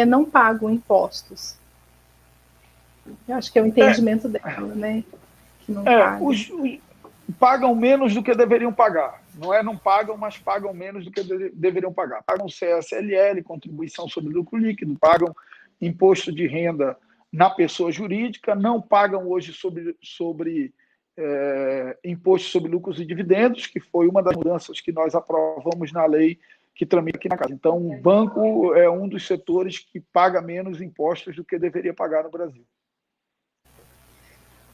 não pagam impostos. Eu acho que é o entendimento dela, né? Que não pagam. Pagam menos do que deveriam pagar. Não pagam, mas pagam menos do que deveriam pagar. Pagam CSLL, contribuição sobre lucro líquido, pagam imposto de renda na pessoa jurídica, não pagam hoje sobre imposto sobre lucros e dividendos, que foi uma das mudanças que nós aprovamos na lei que tramita aqui na casa. Então, o banco é um dos setores que paga menos impostos do que deveria pagar no Brasil.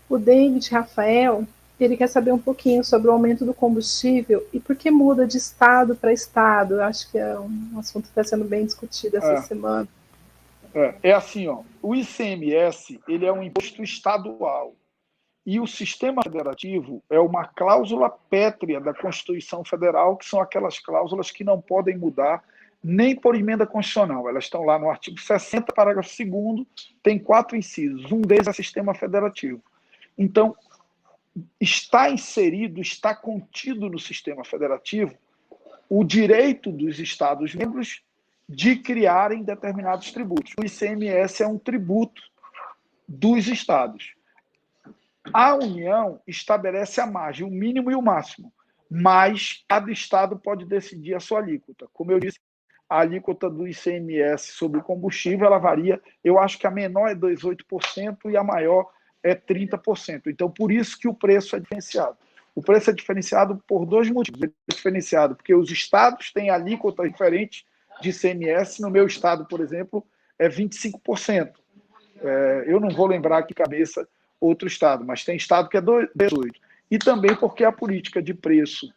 O David Rafael, ele quer saber um pouquinho sobre o aumento do combustível e por que muda de estado para estado. Eu acho que é um assunto que está sendo bem discutido essa semana. É assim, o ICMS ele é um imposto estadual e o sistema federativo é uma cláusula pétrea da Constituição Federal, que são aquelas cláusulas que não podem mudar nem por emenda constitucional. Elas estão lá no artigo 60, parágrafo 2º, tem 4 incisos. Um deles é sistema federativo. Então, está inserido, está contido no sistema federativo o direito dos Estados-membros de criarem determinados tributos. O ICMS é um tributo dos Estados. A União estabelece a margem, o mínimo e o máximo, mas cada Estado pode decidir a sua alíquota. Como eu disse, a alíquota do ICMS sobre o combustível, ela varia, eu acho que a menor é 18% e a maior é 30%. Então, por isso que o preço é diferenciado. O preço é diferenciado por dois motivos. Ele é diferenciado porque os estados têm alíquota diferente de ICMS. No meu estado, por exemplo, é 25%. Eu não vou lembrar aqui de cabeça outro estado, mas tem estado que é 18%. E também porque a política de preço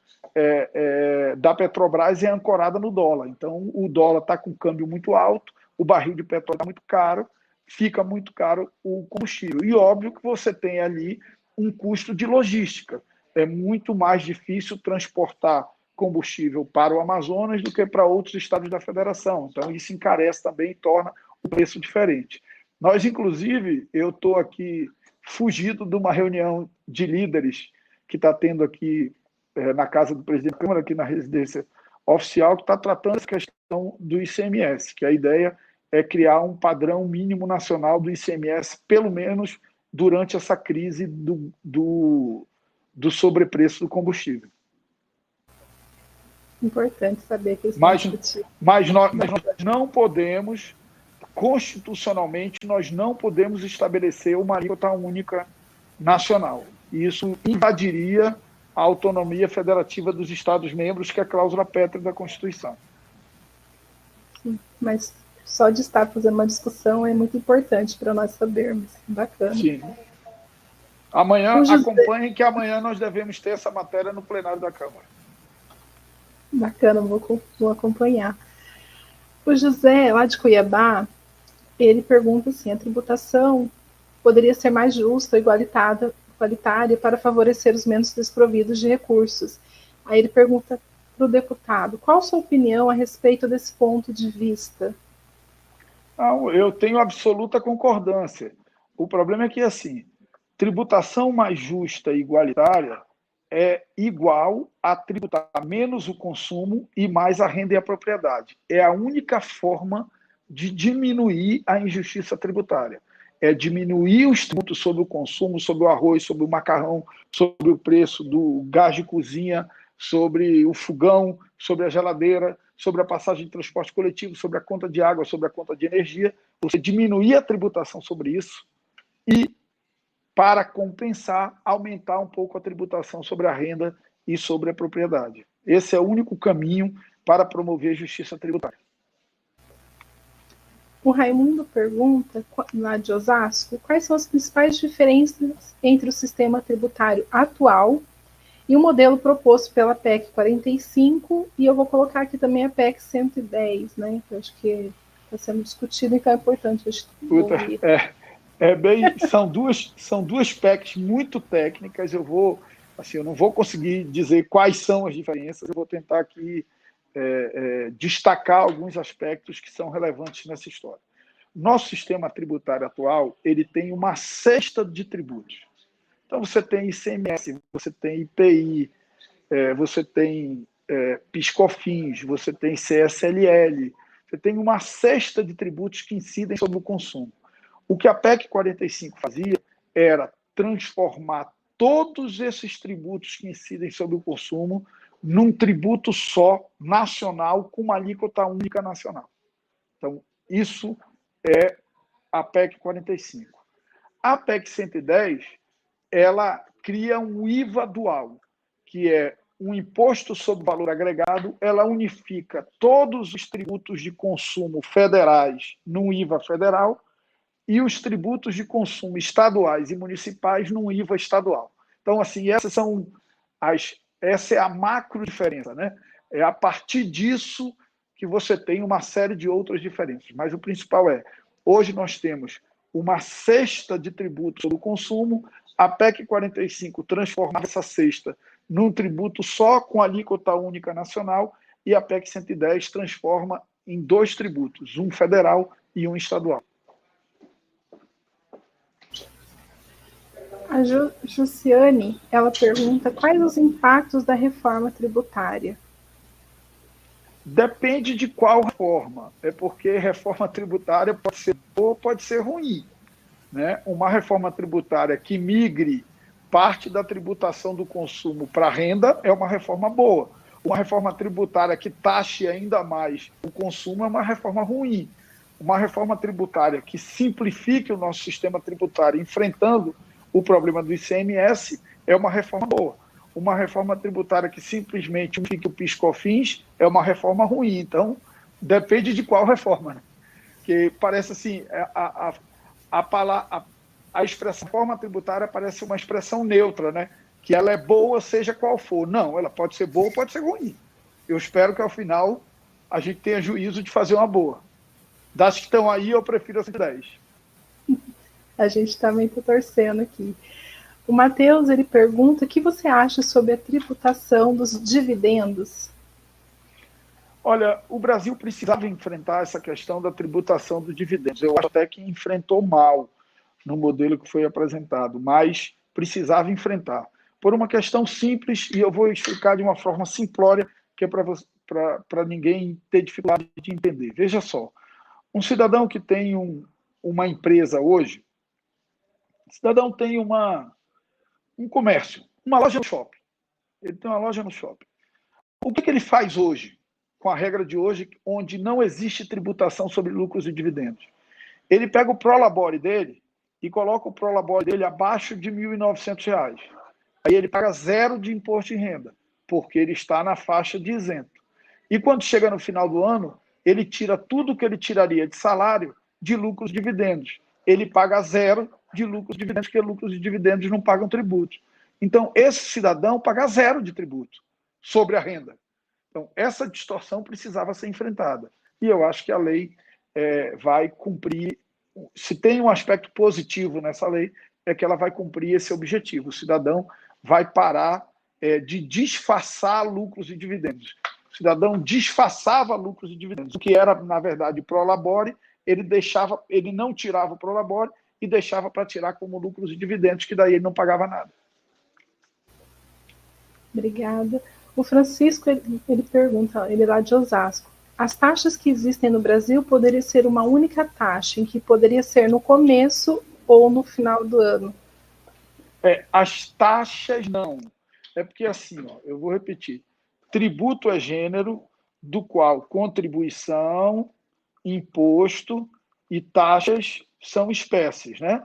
da Petrobras é ancorada no dólar. Então, o dólar está com câmbio muito alto, o barril de petróleo está muito caro, fica muito caro o combustível. E óbvio que você tem ali um custo de logística. É muito mais difícil transportar combustível para o Amazonas do que para outros estados da federação. Então, isso encarece também e torna o preço diferente. Nós, inclusive, eu estou aqui fugido de uma reunião de líderes que está tendo aqui na casa do presidente da Câmara, aqui na residência oficial, que está tratando essa questão do ICMS, que a ideia é criar um padrão mínimo nacional do ICMS, pelo menos durante essa crise do sobrepreço do combustível. Importante saber que isso mas nós não podemos, constitucionalmente, nós não podemos estabelecer uma alíquota única nacional. Isso invadiria a autonomia federativa dos Estados-membros, que é a cláusula pétrea da Constituição. Sim, mas só de estar fazendo uma discussão é muito importante para nós sabermos. Bacana. Sim. Amanhã, acompanhem que amanhã nós devemos ter essa matéria no plenário da Câmara. Bacana, vou acompanhar. O José, lá de Cuiabá, ele pergunta assim, a tributação poderia ser mais justa, igualitária para favorecer os menos desprovidos de recursos. Aí ele pergunta para o deputado, qual a sua opinião a respeito desse ponto de vista? Eu tenho absoluta concordância. O problema é que, assim, tributação mais justa e igualitária é igual a tributar menos o consumo e mais a renda e a propriedade. É a única forma de diminuir a injustiça tributária. É diminuir os tributos sobre o consumo, sobre o arroz, sobre o macarrão, sobre o preço do gás de cozinha, sobre o fogão, sobre a geladeira, sobre a passagem de transporte coletivo, sobre a conta de água, sobre a conta de energia. Você diminuir a tributação sobre isso e, para compensar, aumentar um pouco a tributação sobre a renda e sobre a propriedade. Esse é o único caminho para promover justiça tributária. O Raimundo pergunta, lá de Osasco, quais são as principais diferenças entre o sistema tributário atual e o modelo proposto pela PEC 45, e eu vou colocar aqui também a PEC 110, né? Que eu acho que está sendo discutido, então é importante a gente ouvir. São duas PECs muito técnicas. Eu não vou conseguir dizer quais são as diferenças, eu vou tentar aqui destacar alguns aspectos que são relevantes nessa história. Nosso sistema tributário atual, ele tem uma cesta de tributos. Então, você tem ICMS, você tem IPI, você tem PIS/COFINS, você tem CSLL, você tem uma cesta de tributos que incidem sobre o consumo. O que a PEC 45 fazia era transformar todos esses tributos que incidem sobre o consumo num tributo só, nacional, com uma alíquota única nacional. Então, isso é a PEC 45. A PEC 110, ela cria um IVA dual, que é um imposto sobre valor agregado. Ela unifica todos os tributos de consumo federais num IVA federal e os tributos de consumo estaduais e municipais num IVA estadual. Então, assim, essa é a macro diferença, né? É a partir disso que você tem uma série de outras diferenças. Mas o principal hoje nós temos uma cesta de tributos sobre o consumo. A PEC 45 transformava essa cesta num tributo só com alíquota única nacional, e a PEC 110 transforma em dois tributos, um federal e um estadual. A Jussiane, ela pergunta quais os impactos da reforma tributária. Depende de qual reforma. É porque reforma tributária pode ser boa ou pode ser ruim, né? Uma reforma tributária que migre parte da tributação do consumo para a renda é uma reforma boa. Uma reforma tributária que taxe ainda mais o consumo é uma reforma ruim. Uma reforma tributária que simplifique o nosso sistema tributário enfrentando o problema do ICMS é uma reforma boa. uma reforma tributária que simplesmente fique o PIS/COFINS é uma reforma ruim. Então, depende de qual reforma, né? Que parece assim, a expressão forma tributária parece uma expressão neutra, né? Que ela é boa, seja qual for. Não, ela pode ser boa, pode ser ruim. Eu espero que, ao final, a gente tenha juízo de fazer uma boa. Das que estão aí, eu prefiro a 110. A gente também está torcendo aqui. O Matheus, ele pergunta o que você acha sobre a tributação dos dividendos? Olha, o Brasil precisava enfrentar essa questão da tributação dos dividendos. Eu acho até que enfrentou mal no modelo que foi apresentado, mas precisava enfrentar. Por uma questão simples, e eu vou explicar de uma forma simplória, que é para ninguém ter dificuldade de entender. Veja só, um cidadão que tem uma empresa hoje, o cidadão tem um comércio, uma loja no shopping. Ele tem uma loja no shopping. O que ele faz hoje, com a regra de hoje, onde não existe tributação sobre lucros e dividendos? Ele pega o prolabore dele e coloca o prolabore dele abaixo de R$ 1.900. Aí ele paga 0 de imposto de renda, porque ele está na faixa de isento. E quando chega no final do ano, ele tira tudo que ele tiraria de salário de lucros e dividendos. Ele paga 0 de lucros e dividendos, porque lucros e dividendos não pagam tributo. Então, esse cidadão paga 0 de tributo sobre a renda. Então, essa distorção precisava ser enfrentada. E eu acho que a lei vai cumprir. Se tem um aspecto positivo nessa lei, é que ela vai cumprir esse objetivo. O cidadão vai parar de disfarçar lucros e dividendos. O cidadão disfarçava lucros e dividendos. O que era, na verdade, prolabore, ele não tirava o prolabore e deixava para tirar como lucros e dividendos, que daí ele não pagava nada. Obrigada. O Francisco, ele pergunta, ele é lá de Osasco. As taxas que existem no Brasil poderiam ser uma única taxa, em que poderia ser no começo ou no final do ano? As taxas não. É porque assim, eu vou repetir. Tributo é gênero, do qual contribuição, imposto e taxas são espécies, né?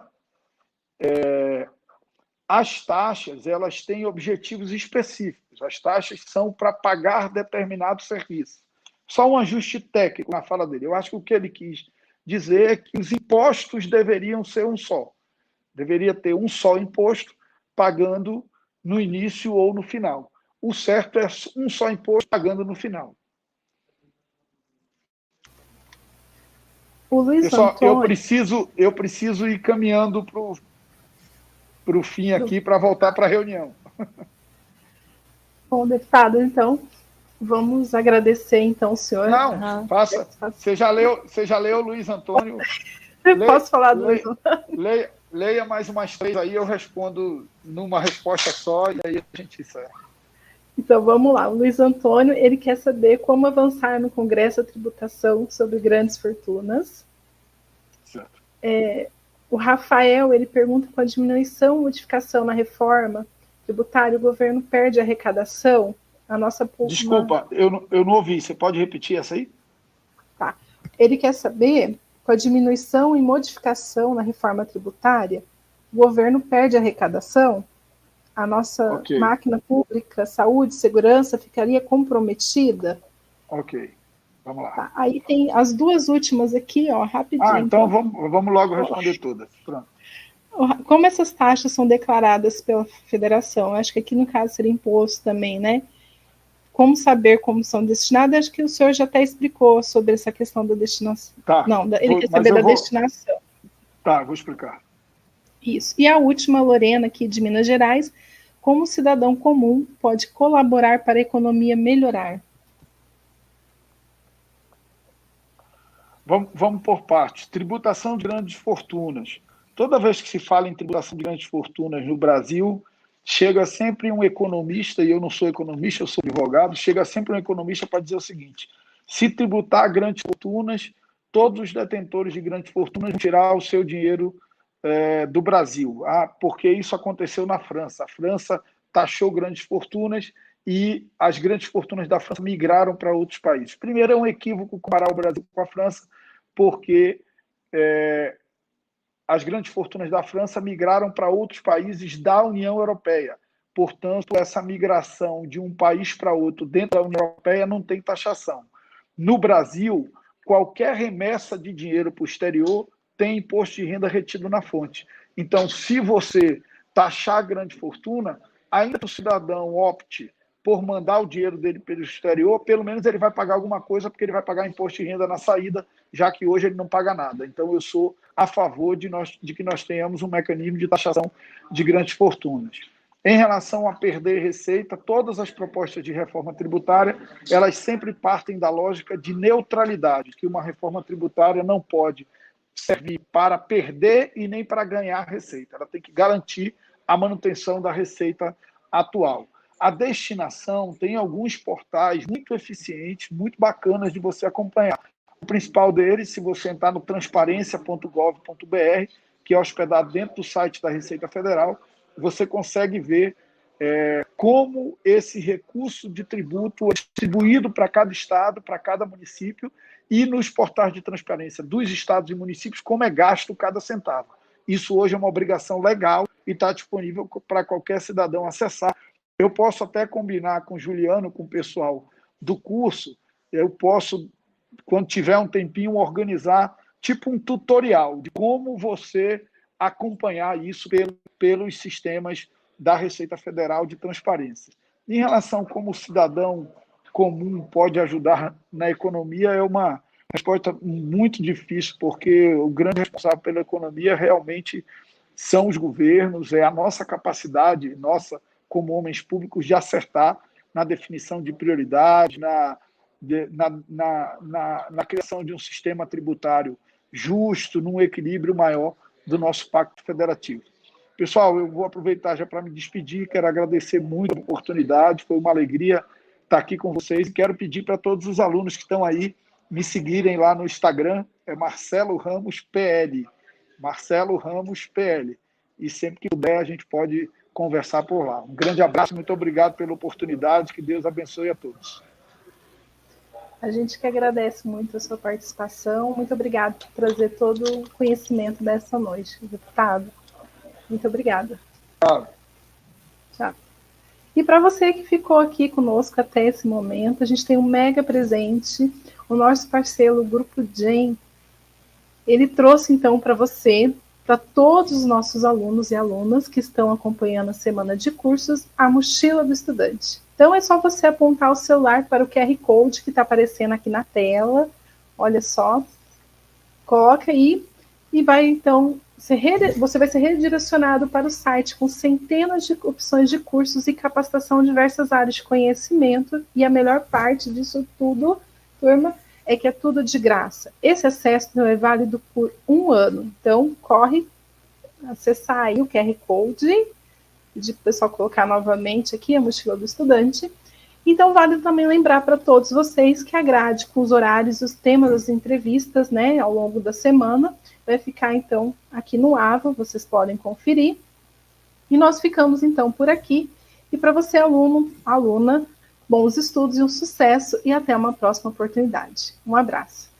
As taxas, elas têm objetivos específicos. As taxas são para pagar determinado serviço. Só um ajuste técnico na fala dele. Eu acho que o que ele quis dizer é que os impostos deveriam ser um só. Deveria ter um só imposto, pagando no início ou no final. O certo é um só imposto, pagando no final. O Luiz Antônio... eu preciso ir caminhando para o fim aqui, para voltar para a reunião. Bom, deputado, então, vamos agradecer, então, o senhor. Não, faça. Você já leu Luiz Antônio? Posso falar do Luiz Antônio? Leia mais umas 3 aí, eu respondo numa resposta só, e aí a gente encerra. Então, vamos lá. O Luiz Antônio, ele quer saber como avançar no Congresso a tributação sobre grandes fortunas. Certo. O Rafael, ele pergunta, com a diminuição ou modificação na reforma tributária, o governo perde a arrecadação? Desculpa, eu não ouvi. Você pode repetir essa aí? Tá. Ele quer saber, com a diminuição e modificação na reforma tributária, o governo perde a arrecadação? A nossa máquina pública, saúde, segurança, ficaria comprometida? Ok, vamos lá. Tá. Aí tem as duas últimas aqui, rapidinho. Então vamos logo responder todas. Pronto. Como essas taxas são declaradas pela federação? Acho que aqui no caso seria imposto também, né? Como saber como são destinadas? Acho que o senhor já até explicou sobre essa questão da destinação. Tá. Não, ele quer saber da destinação. Tá, vou explicar. Isso. E a última, Lorena, aqui de Minas Gerais, como o cidadão comum pode colaborar para a economia melhorar? Vamos por partes. Tributação de grandes fortunas. Toda vez que se fala em tributação de grandes fortunas no Brasil, chega sempre um economista, e eu não sou economista, eu sou advogado, chega sempre um economista para dizer o seguinte: se tributar grandes fortunas, todos os detentores de grandes fortunas vão tirar o seu dinheiro do Brasil. Porque isso aconteceu na França. A França taxou grandes fortunas e as grandes fortunas da França migraram para outros países. Primeiro, é um equívoco comparar o Brasil com a França, porque as grandes fortunas da França migraram para outros países da União Europeia. Portanto, essa migração de um país para outro dentro da União Europeia não tem taxação. No Brasil, qualquer remessa de dinheiro para o exterior tem imposto de renda retido na fonte. Então, se você taxar grande fortuna, ainda que o cidadão opte por mandar o dinheiro dele pelo exterior, pelo menos ele vai pagar alguma coisa, porque ele vai pagar imposto de renda na saída, já que hoje ele não paga nada. Então, eu sou a favor de que nós tenhamos um mecanismo de taxação de grandes fortunas. Em relação a perder receita, todas as propostas de reforma tributária, elas sempre partem da lógica de neutralidade, que uma reforma tributária não pode servir para perder e nem para ganhar receita. Ela tem que garantir a manutenção da receita atual. A destinação tem alguns portais muito eficientes, muito bacanas de você acompanhar. O principal deles, se você entrar no transparência.gov.br, que é hospedado dentro do site da Receita Federal, você consegue ver como esse recurso de tributo é distribuído para cada estado, para cada município, e nos portais de transparência dos estados e municípios, como é gasto cada centavo. Isso hoje é uma obrigação legal e está disponível para qualquer cidadão acessar. Eu posso até combinar com o Juliano, com o pessoal do curso, eu posso, quando tiver um tempinho, organizar tipo um tutorial de como você acompanhar isso pelos sistemas da Receita Federal de transparência. Em relação a como o cidadão comum pode ajudar na economia, é uma resposta muito difícil, porque o grande responsável pela economia realmente são os governos, é a nossa capacidade, nossa como homens públicos, de acertar na definição de prioridades, na criação de um sistema tributário justo, num equilíbrio maior do nosso pacto federativo. Pessoal, eu vou aproveitar já para me despedir, quero agradecer muito a oportunidade, foi uma alegria estar aqui com vocês, e quero pedir para todos os alunos que estão aí me seguirem lá no Instagram, é Marcelo Ramos PL, Marcelo Ramos PL, e sempre que puder a gente pode conversar por lá. Um grande abraço, muito obrigado pela oportunidade, que Deus abençoe a todos. A gente que agradece muito a sua participação, muito obrigado por trazer todo o conhecimento dessa noite, deputado. Muito obrigada. Tchau. Tchau. E para você que ficou aqui conosco até esse momento, a gente tem um mega presente, o nosso parceiro, o Grupo GEM, ele trouxe então para você, para todos os nossos alunos e alunas que estão acompanhando a semana de cursos, a mochila do estudante. Então é só você apontar o celular para o QR Code que está aparecendo aqui na tela, olha só, coloca aí e vai então, você vai ser redirecionado para o site com centenas de opções de cursos e capacitação em diversas áreas de conhecimento, e a melhor parte disso tudo, turma, é que é tudo de graça. Esse acesso é válido por 1 ano. Então, corre acessar aí o QR Code, de o pessoal colocar novamente aqui a mochila do estudante. Então, vale também lembrar para todos vocês que a grade com os horários e os temas das entrevistas, né, ao longo da semana, vai ficar, então, aqui no AVA, vocês podem conferir. E nós ficamos, então, por aqui. E para você, aluno, aluna, bons estudos e um sucesso, e até uma próxima oportunidade. Um abraço.